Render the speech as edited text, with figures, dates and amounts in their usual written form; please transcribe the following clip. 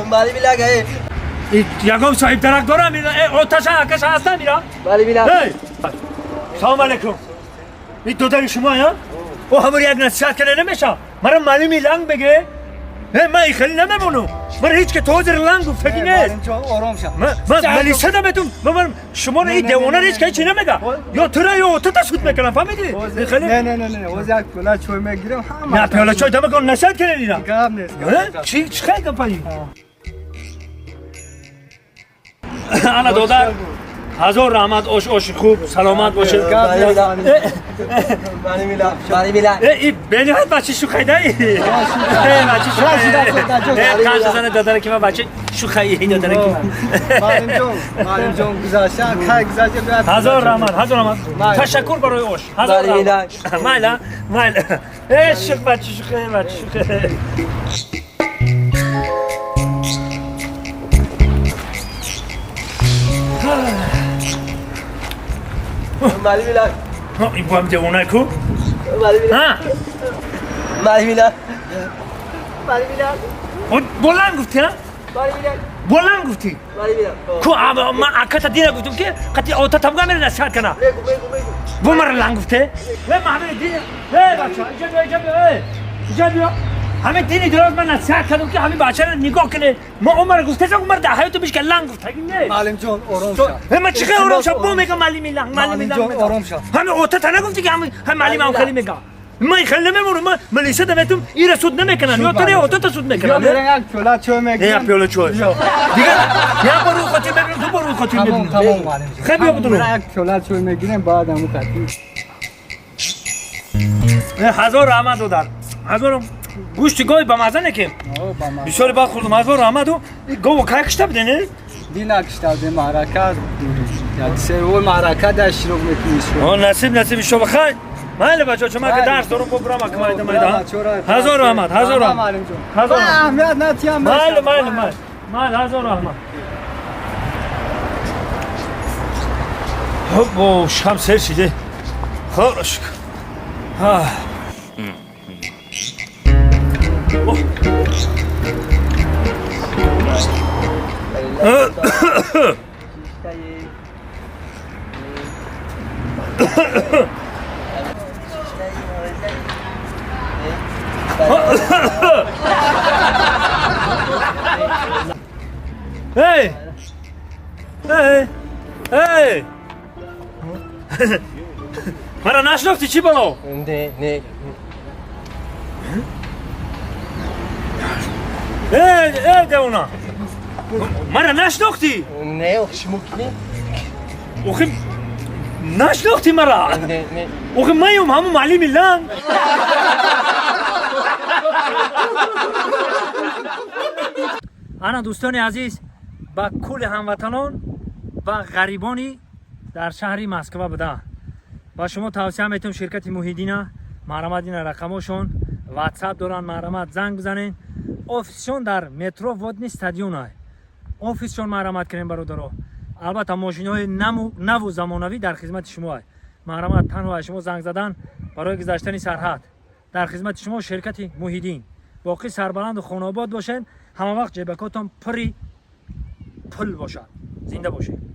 مالی میلنگ یکم صاحب درک دارم میرم آتش آکش هستم میرم مالی میلنگ سلام علیکم این دادر شما یا؟ او همون یک نصیحت کنه نمیشه مرا مالی میلنگ بگه من خیلی نمیمونم من هیچ که توزر لنگ گفتگی نیست آرام شد من ملی صدا بهتون شما رو این دیوانه هیچ که چی نمیگه یا تو را یا تو تسود میکنم فهمیدی؟ نه اوز یک پیاله چای میگیرم نه پیاله چای دم کن نصیحت کنه دیدم گرم نیست چی خیلی گپایی انا دادر هزار رحمت اوش خوب سلامت باشه مالی میلنگ این بنیاد بچه شوخیده ای بچه شوخیده کانش زنه دادره که من بچه شوخیده دادره که معلم جون گذاشته که گذاشته بیاد هزار رحمت تشکر برای اوش هزار رحمت مایلا عشق بچه شوخیده مالی میلنگ این با هم دیوانه کو مالی میلنگ بلند گفتی ها؟ بلند گفتی کو من اکتا دیره گفتم که قطعی آتا تمگاه میره نصیحت کنه بو مرا لنگ گفته محمد دیره بچه اینجا بیا همه دینی درست من نصیحت کردم که همه بچه رو نگاه کنه ما عمر گفته چون عمر ده حیاتو بیش که لنگ گفته نه معلم جون آرام شد من چیکار آرام شد بو میگم مالی میلنگ آرام شد همه آتا تا نگفتی که همه مالی من خیلی میگم من خیلی نمیمونم من ملیسه دویتم این را سود نمیکنن یا تو آتا تا سود میکنن یا یک پیاله چای میگیرم یک پیاله چای دیگه یا برو خاطر ببینم تو برو خاطر ببینم تمام معلم جون خیلی بیا بدونم یک پیاله چای میگیرم بعد همون خاطر هزار رحمت دادر هزار گوشت گاوی با مزه نکه بسیار با خوردم هزار رحمت و گاو که کشته بده نه دینا کشته معرکه یک سوم معرکه در شروع میکنیش نصیب شو بخیر ماله بچه چه من که درس دارم برم اکمال میدم هزار رحمت هزار اهمیت نتیم مال هزار رحمت خب شام سر شده خورش ها هی مرا نشناختی چی بلو؟ نه دیونا مرا نشناختی؟ نه شموکنی اوخی نشناختی مرا؟ نه اوخی مایم همون معلم میلنگ انا دوستان عزیز با کل هموطنان و غریبانی در شهر مسکو بوده با شما توصیه میتونم شرکت محیدین مرامت این رقمشون واتساپ دارن مرامت زنگ بزنین آفیسشون در مترو ودنی استادیون های آفیسشون مرامت کنین برادرها البته ماشین های نو و زمانوی در خدمت شما های مرامت تنها شما زنگ زدن برای گذشتن سرحد در خدمت شما شرکت محیدین باقی سربلند و خانواد باشین همه وقت جیبکاتون پری پل باشد زنده باشین